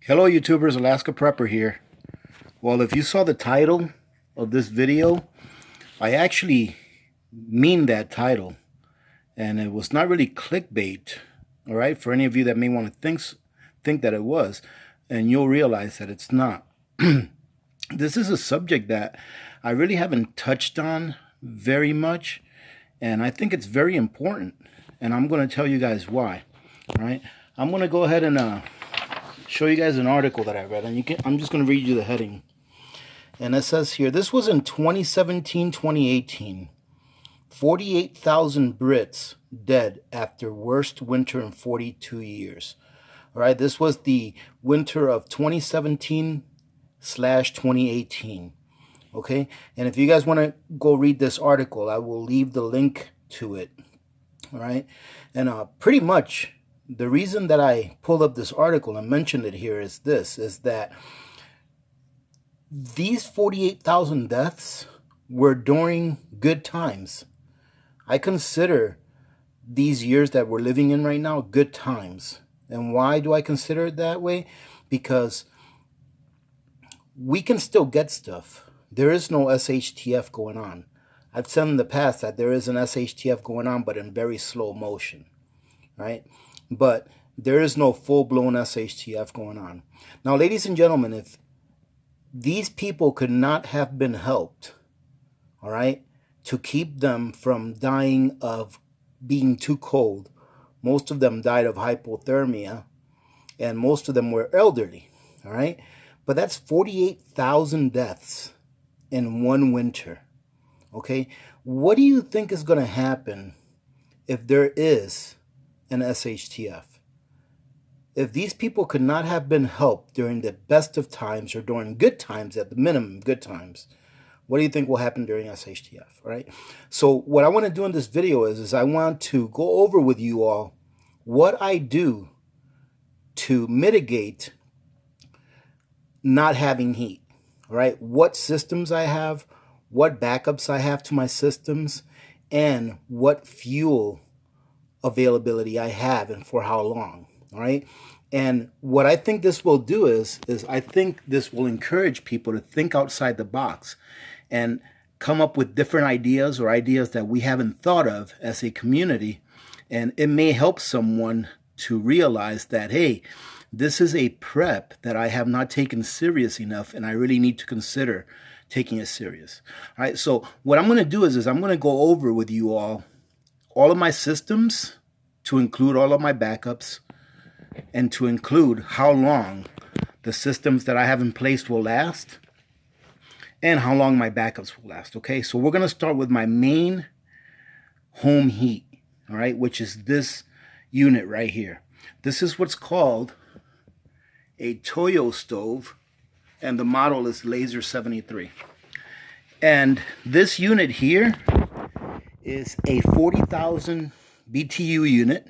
Hello YouTubers, Alaska Prepper here. Well, if you saw the title of this video, I actually mean that title. And it was not really clickbait, all right? For any of you that may want to think that it was, and you'll realize that it's not. This is a subject that I really haven't touched on very much, and I think it's very important, and I'm going to tell you guys why, all right? I'm going to go ahead and show you guys an article that I read, and I'm just going to read you the heading. And it says here, this was in 2017-2018. 48,000 Brits dead after worst winter in 42 years. All right, this was the winter of 2017/2018. Okay, and if you guys want to go read this article, I will leave the link to it. All right, and pretty much the reason that I pulled up this article and mentioned it here is that these 48,000 deaths were during good times. I consider these years that we're living in right now good times. And why do I consider it that way? Because we can still get stuff. There is no SHTF going on. I've said in the past that there is an SHTF going on, but in very slow motion, right? But there is no full-blown SHTF going on. Now, ladies and gentlemen, if these people could not have been helped, all right, to keep them from dying of being too cold. Most of them died of hypothermia, and most of them were elderly, all right? But that's 48,000 deaths in one winter, okay? What do you think is going to happen if there is an SHTF? If these people could not have been helped during the best of times or during good times, at the minimum, good times, what do you think will happen during SHTF, right? So what I want to do in this video is I want to go over with you all what I do to mitigate not having heat, right? What systems I have, what backups I have to my systems, and what fuel availability I have and for how long, all right? And what I think this will do is I think this will encourage people to think outside the box and come up with different ideas or ideas that we haven't thought of as a community. And it may help someone to realize that, hey, this is a prep that I have not taken serious enough, and I really need to consider taking it serious. All right, so what I'm going to do is I'm going to go over with you all of my systems, to include all of my backups, and to include how long the systems that I have in place will last, and how long my backups will last, okay? So we're going to start with my main home heat, all right, which is this unit right here. This is what's called a Toyo stove, and the model is Laser 73. And this unit here is a 40,000 BTU unit,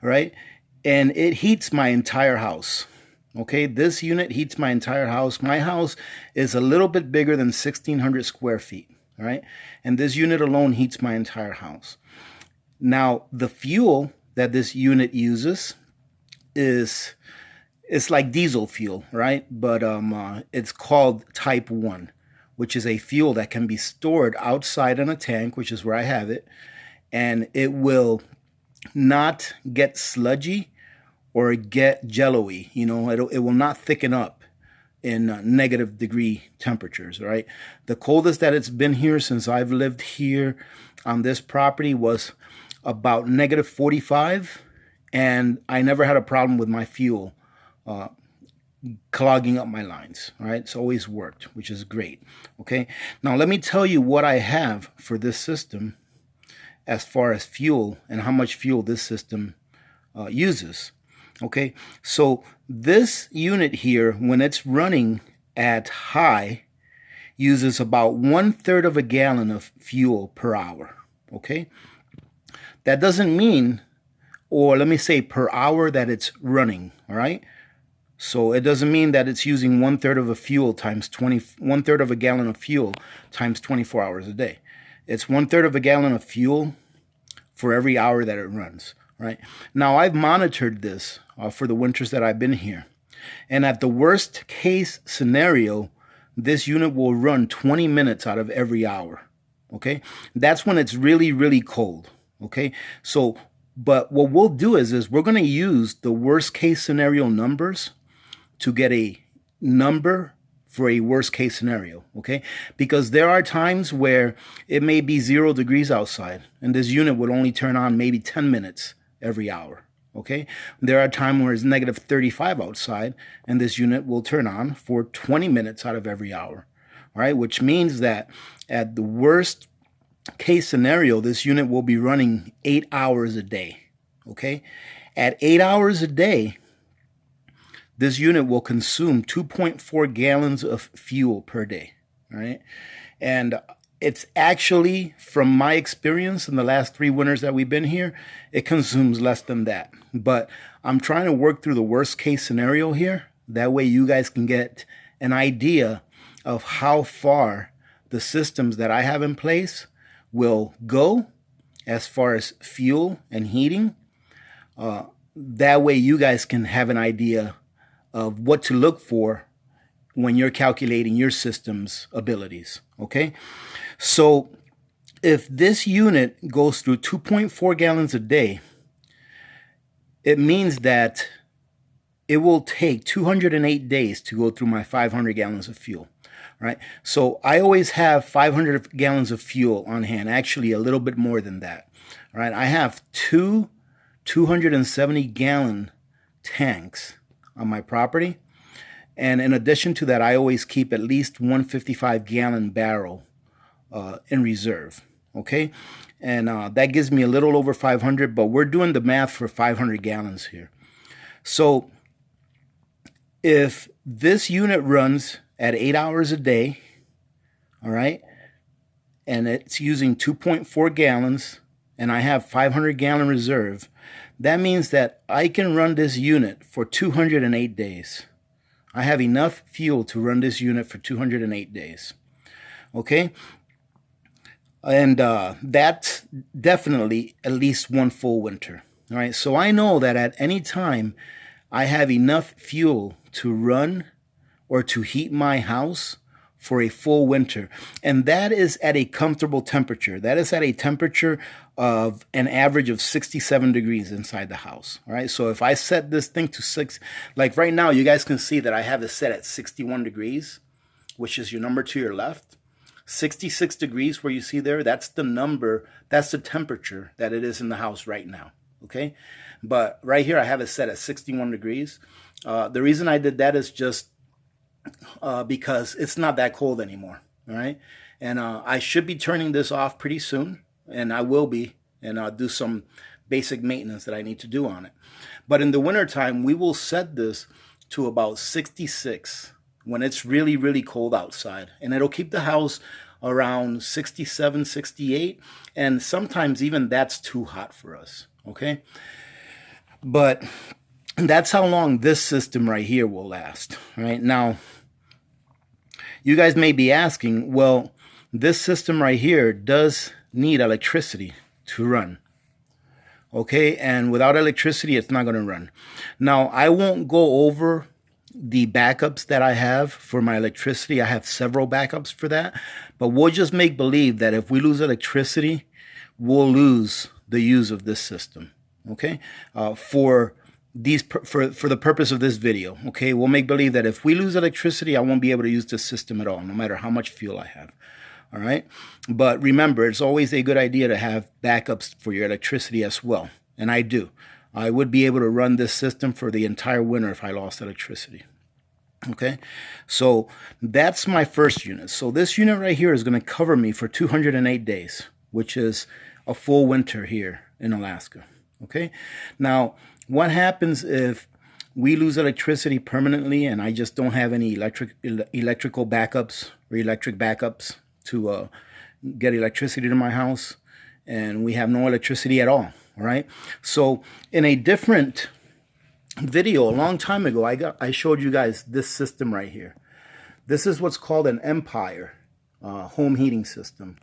all right? And it heats my entire house. Okay, this unit heats my entire house. My house is a little bit bigger than 1,600 square feet, all right? And this unit alone heats my entire house. Now, the fuel that this unit uses it's like diesel fuel, right? But it's called Type 1, which is a fuel that can be stored outside in a tank, which is where I have it, and it will not get sludgy or get jello-y. You know, it will not thicken up in negative degree temperatures, right? The coldest that it's been here since I've lived here on this property was about negative 45, and I never had a problem with my fuel clogging up my lines, all right? It's always worked, which is great, okay? Now, let me tell you what I have for this system as far as fuel and how much fuel this system uses. Okay, so this unit here, when it's running at high, uses about 1/3 of a gallon of fuel per hour. Okay, that doesn't mean, or let me say per hour that it's running. All right, so it doesn't mean that it's using 1/3 of a fuel times 1/3 of a gallon of fuel times 24 hours a day. It's 1/3 of a gallon of fuel for every hour that it runs. Right now, I've monitored this for the winters that I've been here, And at the worst case scenario, this unit will run 20 minutes out of every hour. Okay, that's when it's really, really cold. Okay, so but what we'll do is we're going to use the worst case scenario numbers to get a number for a worst case scenario. Okay, because there are times where it may be 0 degrees outside and this unit would only turn on maybe 10 minutes every hour. Okay, there are times where it's negative 35 outside and this unit will turn on for 20 minutes out of every hour. All right, which means that at the worst case scenario, this unit will be running 8 hours a day. Okay, at 8 hours a day, this unit will consume 2.4 gallons of fuel per day. All right, and it's actually, from my experience in the last 3 winters that we've been here, it consumes less than that. But I'm trying to work through the worst case scenario here. That way you guys can get an idea of how far the systems that I have in place will go as far as fuel and heating. That way you guys can have an idea of what to look for when you're calculating your system's abilities. Okay, so if this unit goes through 2.4 gallons a day, it means that it will take 208 days to go through my 500 gallons of fuel. Right, so I always have 500 gallons of fuel on hand, actually a little bit more than that. All right, I have 2 270-gallon tanks on my property. And in addition to that, I always keep at least 155-gallon barrel in reserve. Okay, and that gives me a little over 500, but we're doing the math for 500 gallons here. So if this unit runs at 8 hours a day, all right, and it's using 2.4 gallons, and I have 500-gallon reserve, that means that I can run this unit for 208 days. I have enough fuel to run this unit for 208 days. Okay? And that's definitely at least one full winter. All right? So I know that at any time I have enough fuel to run or to heat my house for a full winter. And that is at a comfortable temperature. That is at a temperature of an average of 67 degrees inside the house. All right. So if I set this thing to 6, like right now, you guys can see that I have it set at 61 degrees, which is your number to your left. 66 degrees where you see there, that's the number, that's the temperature that it is in the house right now. Okay. But right here, I have it set at 61 degrees. The reason I did that is just because it's not that cold anymore. All right. And I should be turning this off pretty soon, and I will be, and I'll do some basic maintenance that I need to do on it. But in the wintertime, we will set this to about 66 when it's really, really cold outside. And it'll keep the house around 67, 68. And sometimes even that's too hot for us. Okay. But that's how long this system right here will last. Right now, you guys may be asking, well, this system right here does need electricity to run. Okay, and without electricity, it's not going to run. Now, I won't go over the backups that I have for my electricity. I have several backups for that, but we'll just make believe that if we lose electricity, we'll lose the use of this system. Okay, for the purpose of this video. Okay, we'll make believe that if we lose electricity, I won't be able to use this system at all, no matter how much fuel I have. All right, but remember, it's always a good idea to have backups for your electricity as well, and I do. I would be able to run this system for the entire winter if I lost electricity. Okay, so that's my first unit. So this unit right here is going to cover me for 208 days, which is a full winter here in Alaska. Okay, now what happens if we lose electricity permanently and I just don't have any electrical backups or electric backups to get electricity to my house, and we have no electricity at all? All right. So in a different video a long time ago, I showed you guys this system right here. This is what's called an Empire home heating system.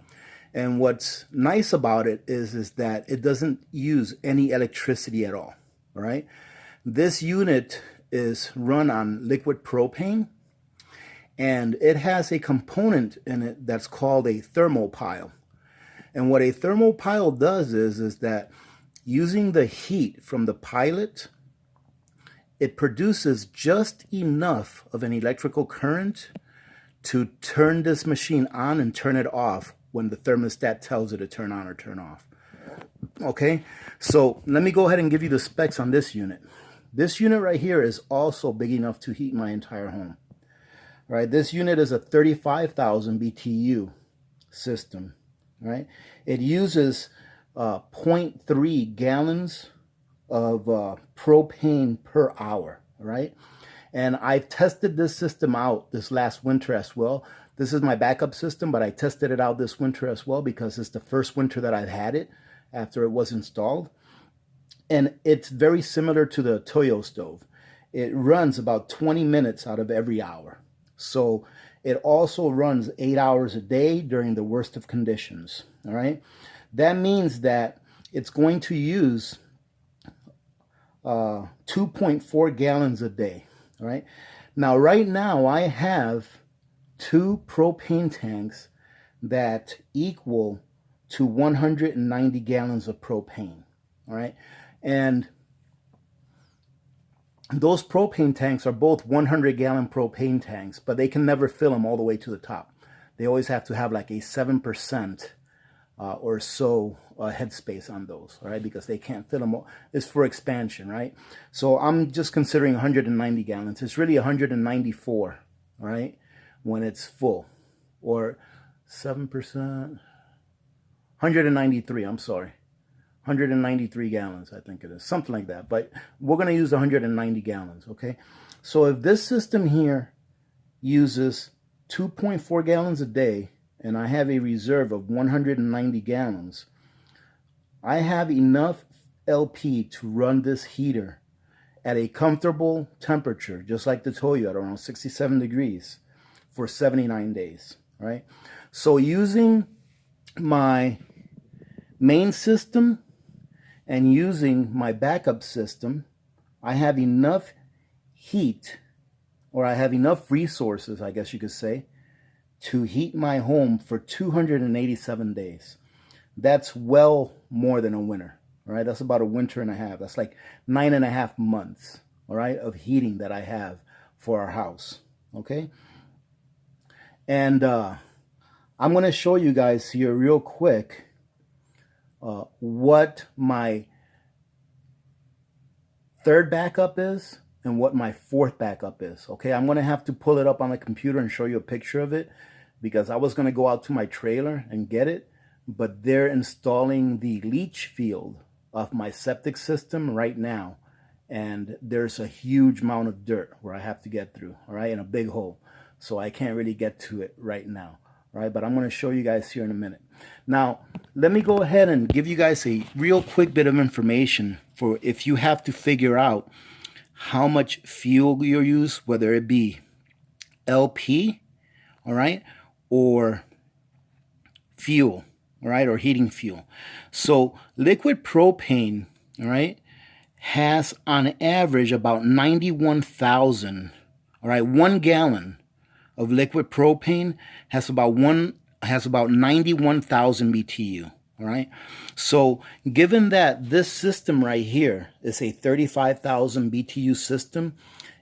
And what's nice about it is that it doesn't use any electricity at all. All right. This unit is run on liquid propane, and it has a component in it that's called a thermopile. And what a thermopile does is that using the heat from the pilot, it produces just enough of an electrical current to turn this machine on and turn it off when the thermostat tells it to turn on or turn off. Okay, so let me go ahead and give you the specs on this unit. This unit right here is also big enough to heat my entire home. Right, this unit is a 35,000 BTU system. Right, it uses 0.3 gallons of propane per hour. Right, and I've tested this system out this last winter as well. This is my backup system, but I tested it out this winter as well because it's the first winter that I've had it after it was installed. And it's very similar to the Toyo stove. It runs about 20 minutes out of every hour. So it also runs 8 hours a day during the worst of conditions. All right. That means that it's going to use 2.4 gallons a day. All right. Now, right now, I have 2 propane tanks that equal to 190 gallons of propane. All right. And those propane tanks are both 100-gallon propane tanks, but they can never fill them all the way to the top. They always have to have like a 7% or so headspace on those, all right, because they can't fill them all. It's for expansion, right? So I'm just considering 190 gallons. It's really 194, all right, when it's full, or 7%, 193, I'm sorry. 193 gallons, I think it is, something like that. But we're going to use 190 gallons, okay? So if this system here uses 2.4 gallons a day, and I have a reserve of 190 gallons, I have enough LP to run this heater at a comfortable temperature, just like the Toyo at around 67 degrees for 79 days, right? So using my main system and using my backup system, I have enough heat, or I have enough resources, I guess you could say, to heat my home for 287 days. That's well more than a winter, all right? That's about a winter and a half. That's like 9.5 months, all right, of heating that I have for our house, okay? And I'm going to show you guys here real quick what my third backup is and what my fourth backup is. Okay, I'm going to have to pull it up on the computer and show you a picture of it because I was going to go out to my trailer and get it, but they're installing the leach field of my septic system right now, and there's a huge amount of dirt where I have to get through, all right, in a big hole, so I can't really get to it right now. Right, but I'm going to show you guys here in a minute. Now, let me go ahead and give you guys a real quick bit of information for if you have to figure out how much fuel you use, whether it be LP, all right, or fuel, all right, or heating fuel. So liquid propane, all right, has on average about 91,000, all right, 1 gallon of liquid propane has about 91,000 BTU. All right. So given that this system right here is a 35,000 BTU system,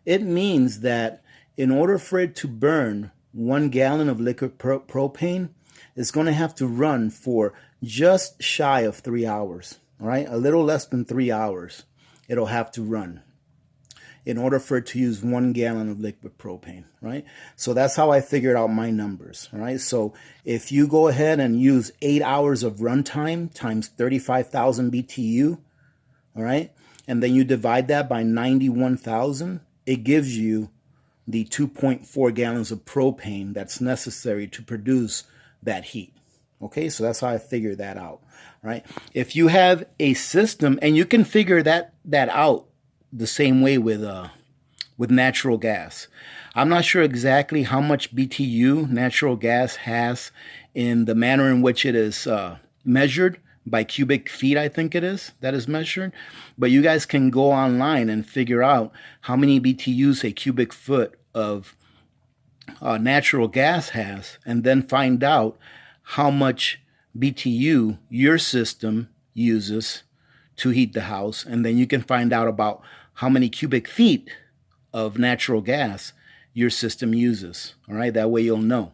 it means that in order for it to burn 1 gallon of liquid propane, it's going to have to run for just shy of 3 hours. All right. A little less than 3 hours it'll have to run in order for it to use 1 gallon of liquid propane, right? So that's how I figured out my numbers, all right? So if you go ahead and use 8 hours of runtime times 35,000 BTU, all right, and then you divide that by 91,000, it gives you the 2.4 gallons of propane that's necessary to produce that heat, okay? So that's how I figured that out, right? If you have a system, and you can figure that out the same way with natural gas. I'm not sure exactly how much BTU natural gas has in the manner in which it is measured, by cubic feet, I think it is, that is measured. But you guys can go online and figure out how many BTUs a cubic foot of natural gas has, and then find out how much BTU your system uses to heat the house. And then you can find out about how many cubic feet of natural gas your system uses. All right, that way you'll know.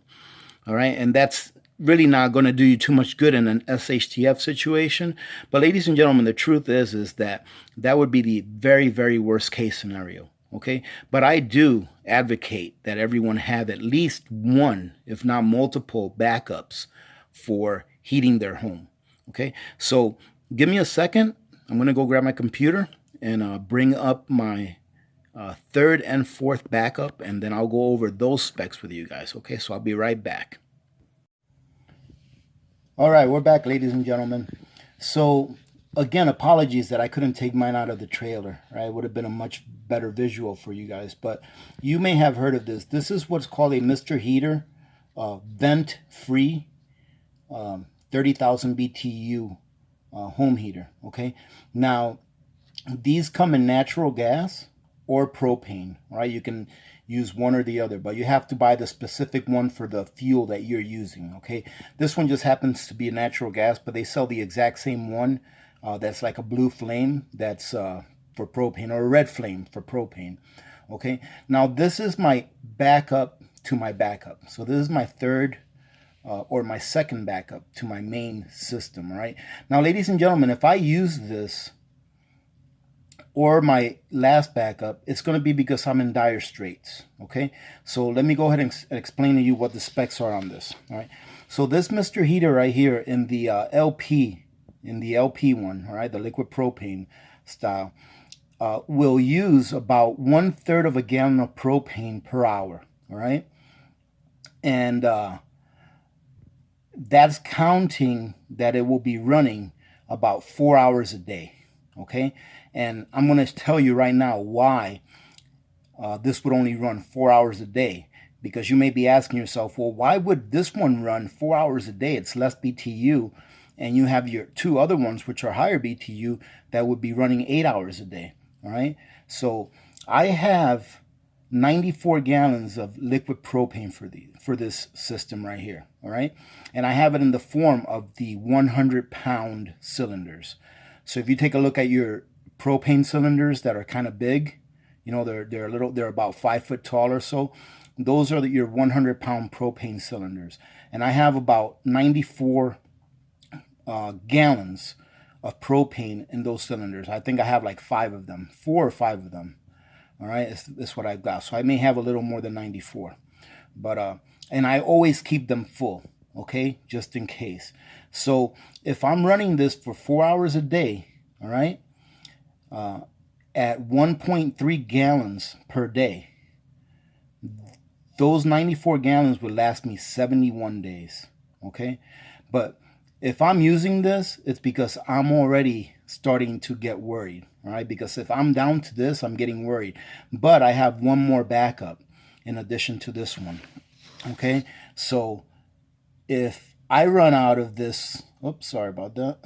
All right, and that's really not going to do you too much good in an SHTF situation. But ladies and gentlemen, the truth is that that would be the very, very worst case scenario. Okay, but I do advocate that everyone have at least one, if not multiple, backups for heating their home. Okay, so give me a second. I'm going to go grab my computer and bring up my third and fourth backup, and then I'll go over those specs with you guys. Okay, so I'll be right back. All right, we're back, ladies and gentlemen. So again, apologies that I couldn't take mine out of the trailer. Right, it would have been a much better visual for you guys, but you may have heard of this. This is what's called a Mr. Heater vent-free 30,000 BTU home heater. Okay, now these come in natural gas or propane. Right, you can use one or the other, but you have to buy the specific one for the fuel that you're using. Okay, this one just happens to be a natural gas, but they sell the exact same one that's like a blue flame that's for propane, or a red flame for propane. Okay, now this is my backup to my backup. So this is my third or my second backup to my main system. Right now, ladies and gentlemen, if I use this or my last backup, it's going to be because I'm in dire straits. Okay, so let me go ahead and explain to you what the specs are on this. All right, so this Mr. Heater right here in the LP one, all right, the liquid propane style, will use about 1/3 of a gallon of propane per hour. All right, and that's counting that it will be running about 4 hours a day. Okay, and I'm going to tell you right now why this would only run 4 hours a day, because you may be asking yourself, well, why would this one run 4 hours a day? It's less BTU, and you have your two other ones which are higher BTU that would be running 8 hours a day. All right, so I have 94 gallons of liquid propane for this system right here. All right, and I have it in the form of the 100-pound cylinders. So if you take a look at your propane cylinders that are kind of big, you know, they're about 5 foot tall or so, those are your 100-pound propane cylinders. And I have about 94 gallons of propane in those cylinders. I think I have like 5 of them, 4 or 5 of them. All right, that's what I've got. So I may have a little more than 94, but and I always keep them full. Okay, just in case. So if I'm running this for 4 hours a day, all right, at 1.3 gallons per day, those 94 gallons would last me 71 days. Okay, but if I'm using this, it's because I'm already starting to get worried. All right, because if I'm down to this, I'm getting worried. But I have one more backup in addition to this one. Okay, so if I run out of this, oops, sorry about that.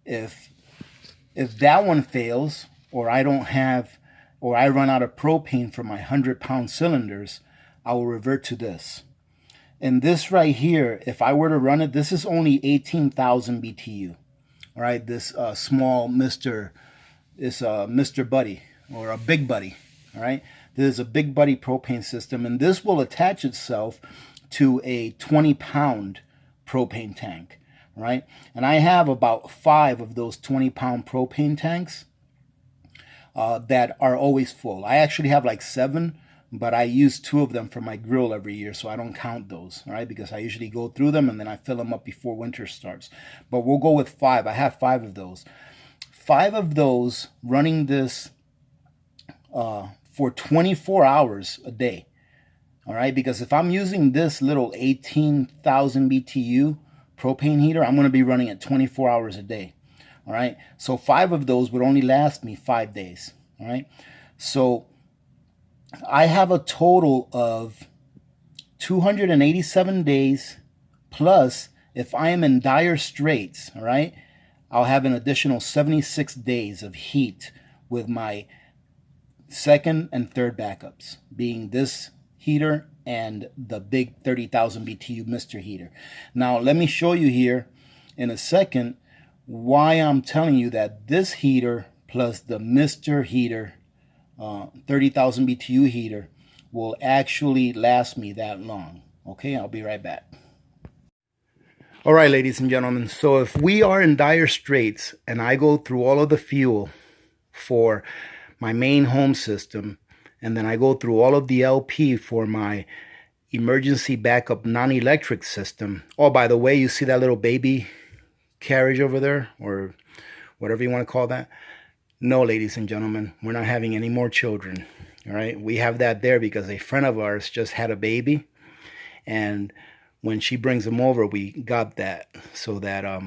If that one fails, or I don't have, or I run out of propane for my 100-pound cylinders, I will revert to this. And this right here, if I were to run it, this is only 18,000 BTU. All right, this small Mr. Buddy, or a Big Buddy. All right, this is a Big Buddy propane system, and this will attach itself to a 20-pound propane tank. Right, and I have about 5 of those 20-pound propane tanks that are always full. I actually have like 7, but I use 2 of them for my grill every year, so I don't count those, all right, because I usually go through them and then I fill them up before winter starts. But we'll go with 5. I have 5 of those. 5 of those running this for 24 hours a day, all right, because if I'm using this little 18,000 BTU propane heater, I'm going to be running it 24 hours a day. All right, so 5 of those would only last me 5 days. All right, so I have a total of 287 days plus if I am in dire straits, all right, I'll have an additional 76 days of heat with my second and third backups, being this heater and the big 30,000 BTU Mr. Heater. Now, let me show you here in a second why I'm telling you that this heater plus the Mr. Heater 30,000 BTU heater will actually last me that long. Okay, I'll be right back. All right, ladies and gentlemen, so if we are in dire straits and I go through all of the fuel for my main home system, and then I go through all of the LP for my emergency backup non-electric system. Oh, by the way, you see that little baby carriage over there, or whatever you want to call that? No, ladies and gentlemen, we're not having any more children. All right, we have that there because a friend of ours just had a baby, and when she brings him over, we got that so that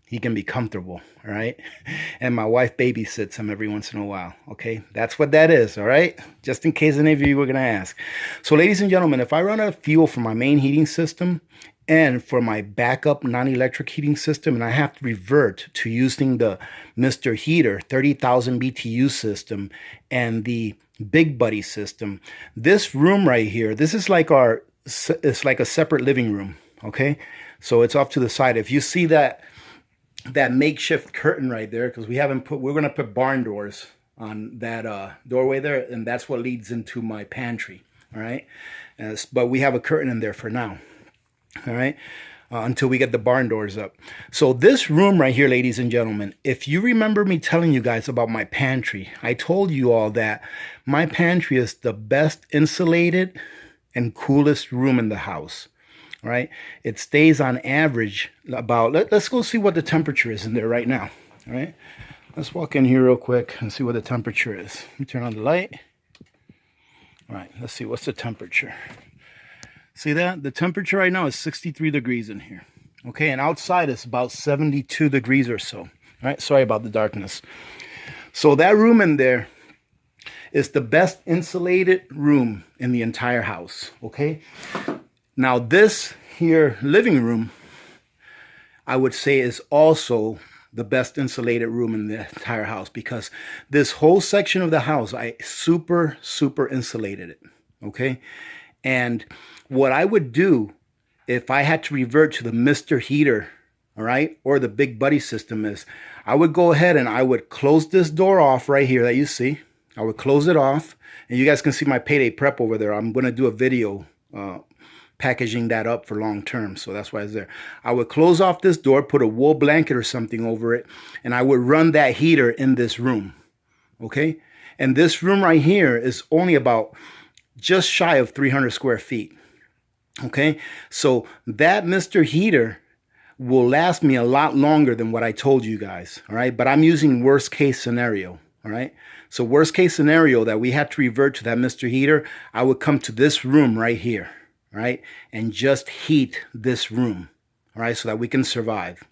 he can be comfortable, all right? And my wife babysits him every once in a while, okay? That's what that is, all right? Just in case any of you were going to ask. So, ladies and gentlemen, if I run out of fuel for my main heating system and for my backup non-electric heating system, and I have to revert to using the Mr. Heater 30,000 BTU system and the Big Buddy system, this room right here, this is like it's like a separate living room, okay? So it's off to the side. If you see that makeshift curtain right there, because we're going to put barn doors on that doorway there, and that's what leads into my pantry, all right? But we have a curtain in there for now, all right? Until we get the barn doors up. So this room right here, ladies and gentlemen, if you remember me telling you guys about my pantry, I told you all that my pantry is the best insulated and coolest room in the house. All right, it stays on average about, let's go see what the temperature is in there right now. All right, let's walk in here real quick and see what the temperature is. Let me turn on the light. All right, let's see, what's the temperature? See that? The temperature right now is 63 degrees in here. Okay, and outside it's about 72 degrees or so. All right, sorry about the darkness. So that room in there is the best insulated room in the entire house, okay? Now this here living room, I would say, is also the best insulated room in the entire house, because this whole section of the house, I super insulated it, okay? And what I would do if I had to revert to the Mr. Heater, all right, or the Big Buddy system, is I would go ahead and I would close this door off right here that you see. I would close it off, and you guys can see my payday prep over there. I'm going to do a video packaging that up for long term, so that's why it's there. I would close off this door, put a wool blanket or something over it, and I would run that heater in this room, okay? And this room right here is only about just shy of 300 square feet, okay? So that Mr. Heater will last me a lot longer than what I told you guys, all right? But I'm using worst case scenario, all right? So worst case scenario that we had to revert to that Mr. Heater, I would come to this room right here, right, and just heat this room, all right, so that we can survive,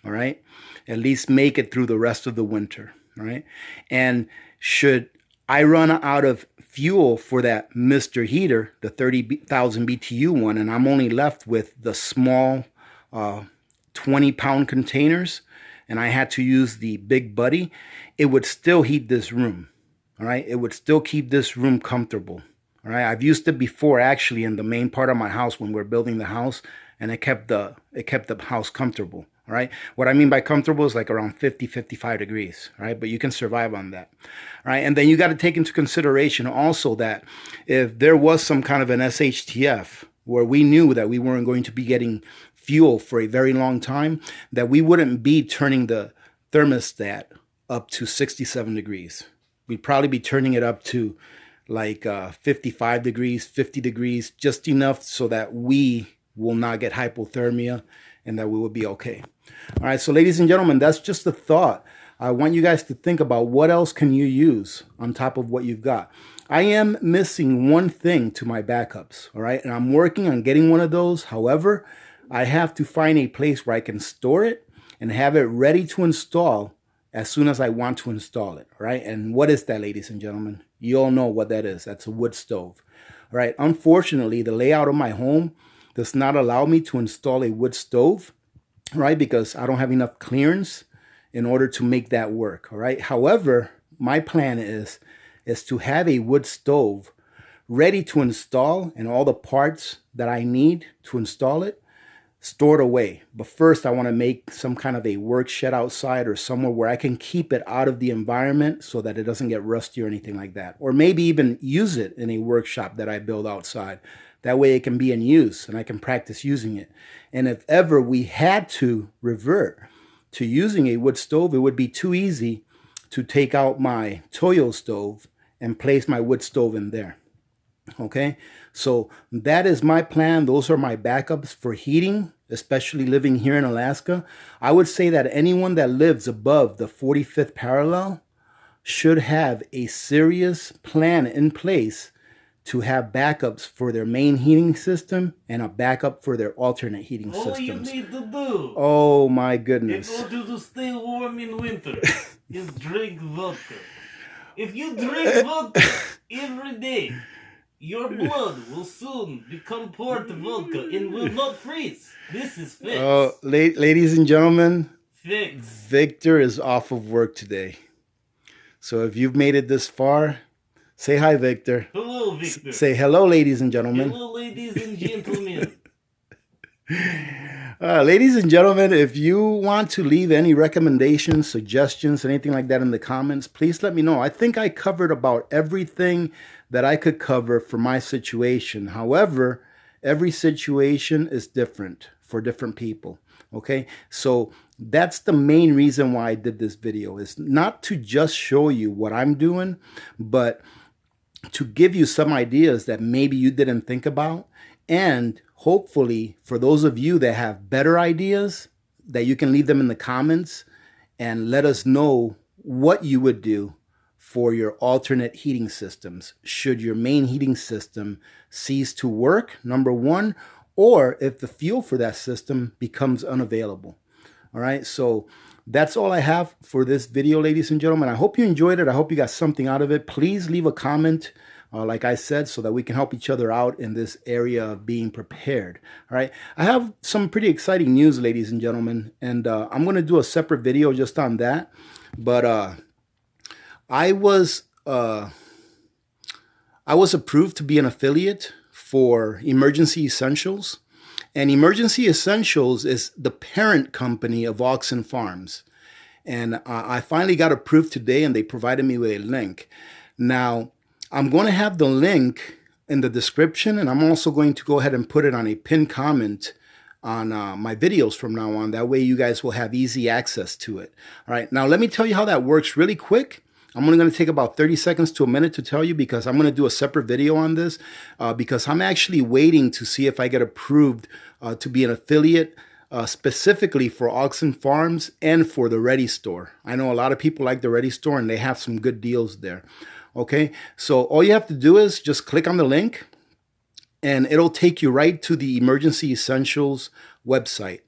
all right, at least make it through the rest of the winter, all right. And should I run out of fuel for that Mr. Heater, the 30,000 BTU one, and I'm only left with the small 20-pound containers, and I had to use the Big Buddy, it would still heat this room, all right. It would still keep this room comfortable. All right, I've used it before actually in the main part of my house when we're building the house, and it kept the house comfortable. All right, what I mean by comfortable is like around 50-55 degrees. All right, but you can survive on that. All right, and then you got to take into consideration also that if there was some kind of an SHTF where we knew that we weren't going to be getting fuel for a very long time, that we wouldn't be turning the thermostat up to 67 degrees. We'd probably be turning it up to like 55 degrees, 50 degrees, just enough so that we will not get hypothermia and that we will be okay. All right, so ladies and gentlemen, that's just a thought. I want you guys to think about what else can you use on top of what you've got. I am missing one thing to my backups, all right, and I'm working on getting one of those. However, I have to find a place where I can store it and have it ready to install as soon as I want to install it, all right? And what is that, ladies and gentlemen? You all know what that is. That's a wood stove, all right? Unfortunately, the layout of my home does not allow me to install a wood stove, right? Because I don't have enough clearance in order to make that work, all right? However, my plan is to have a wood stove ready to install and all the parts that I need to install it stored away. But first, I want to make some kind of a work shed outside or somewhere where I can keep it out of the environment so that it doesn't get rusty or anything like that. Or maybe even use it in a workshop that I build outside. That way it can be in use and I can practice using it. And if ever we had to revert to using a wood stove, it would be too easy to take out my Toyo stove and place my wood stove in there. Okay, so that is my plan. Those are my backups for heating, especially living here in Alaska. I would say that anyone that lives above the 45th parallel should have a serious plan in place to have backups for their main heating system and a backup for their alternate heating systems. All you need to do, oh my goodness, in order to stay warm in winter, is drink vodka. If you drink vodka every day, your blood will soon become poured vodka and will not freeze. This is fixed. Oh, ladies and gentlemen, fixed. Victor is off of work today. So if you've made it this far, say hi, Victor. Hello, Victor. Say hello, ladies and gentlemen. Hello, ladies and gentlemen. Ladies and gentlemen, if you want to leave any recommendations, suggestions, anything like that in the comments, please let me know. I think I covered about everything that I could cover for my situation. However, every situation is different for different people. Okay, so that's the main reason why I did this video, is not to just show you what I'm doing, but to give you some ideas that maybe you didn't think about. And hopefully for those of you that have better ideas, that you can leave them in the comments and let us know what you would do for your alternate heating systems should your main heating system cease to work, number one, or if the fuel for that system becomes unavailable. All right, so that's all I have for this video, ladies and gentlemen. I hope you enjoyed it. I hope you got something out of it. Please leave a comment, like I said, so that we can help each other out in this area of being prepared. All right, I have some pretty exciting news, ladies and gentlemen, and I'm going to do a separate video just on that. But I was approved to be an affiliate for Emergency Essentials. And Emergency Essentials is the parent company of Oxen Farms. And I finally got approved today, and they provided me with a link. Now, I'm going to have the link in the description, and I'm also going to go ahead and put it on a pinned comment on my videos from now on. That way you guys will have easy access to it. All right, now let me tell you how that works really quick. I'm only going to take about 30 seconds to a minute to tell you, because I'm going to do a separate video on this because I'm actually waiting to see if I get approved to be an affiliate specifically for Oxen Farms and for the Ready Store. I know a lot of people like the Ready Store, and they have some good deals there. Okay, so all you have to do is just click on the link, and it'll take you right to the Emergency Essentials website.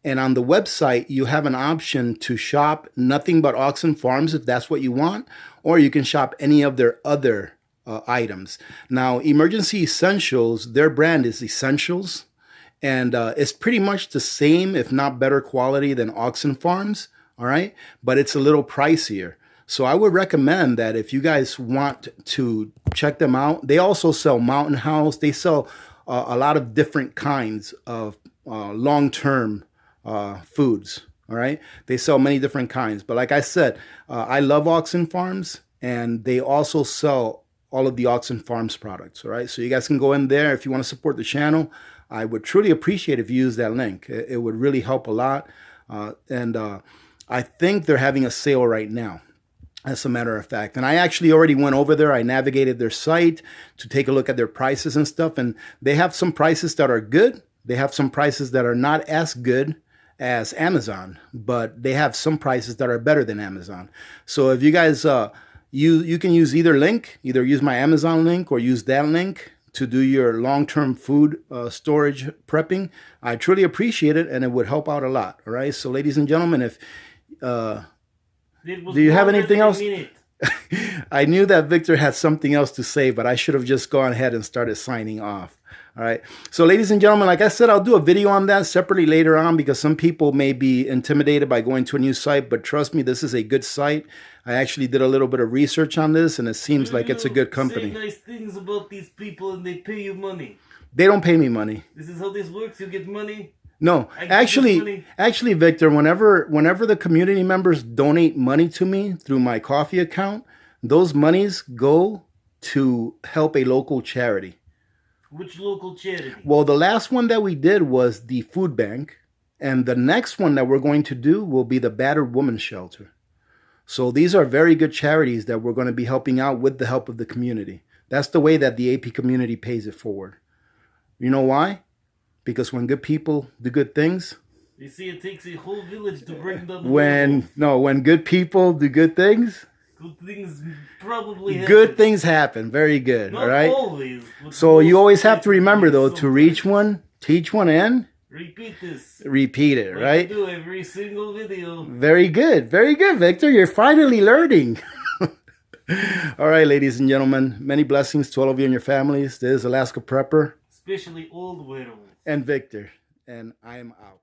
And on the website, you have an option to shop nothing but Oxen Farms if that's what you want, or you can shop any of their other items. Now, Emergency Essentials, their brand is Essentials, and it's pretty much the same, if not better quality than Oxen Farms, all right? But it's a little pricier. So I would recommend that if you guys want to check them out. They also sell Mountain House. They sell a lot of different kinds of long-term foods. All right, they sell many different kinds, but like I said, I love Oxen Farms, and they also sell all of the Oxen Farms products. All right, so you guys can go in there if you want to support the channel. I would truly appreciate if you use that link. It would really help a lot, and I think they're having a sale right now, as a matter of fact. And I actually already went over there. I navigated their site to take a look at their prices and stuff, and they have some prices that are good. They have some prices that are not as good as Amazon, but they have some prices that are better than Amazon. So if you guys, you can use either link, either use my Amazon link or use that link to do your long-term food storage prepping. I truly appreciate it, and it would help out a lot. All right. So ladies and gentlemen, if, do you have anything else? I knew that Victor had something else to say, but I should have just gone ahead and started signing off. All right. So, ladies and gentlemen, like I said, I'll do a video on that separately later on because some people may be intimidated by going to a new site. But trust me, this is a good site. I actually did a little bit of research on this, and it seems like it's a good company. Say nice things about these people, and they pay you money. They don't pay me money. This is how this works. You get money. No, actually, Victor, whenever the community members donate money to me through my coffee account, those monies go to help a local charity. Which local charity? Well, the last one that we did was the food bank, and the next one that we're going to do will be the Battered Women's Shelter. So these are very good charities that we're going to be helping out with the help of the community. That's the way that the AP community pays it forward. You know why? Because when good people do good things, you see, it takes a whole village to bring them. When good people do good things, good things happen. Very good. Not all right. Always, so you always have to remember, though, to reach one, teach one, and repeat this. Repeat it, like right? I do every single video. Very good, Victor. You're finally learning. All right, ladies and gentlemen, many blessings to all of you and your families. This is Alaska Prepper, especially old werewolves, and Victor, and I am out.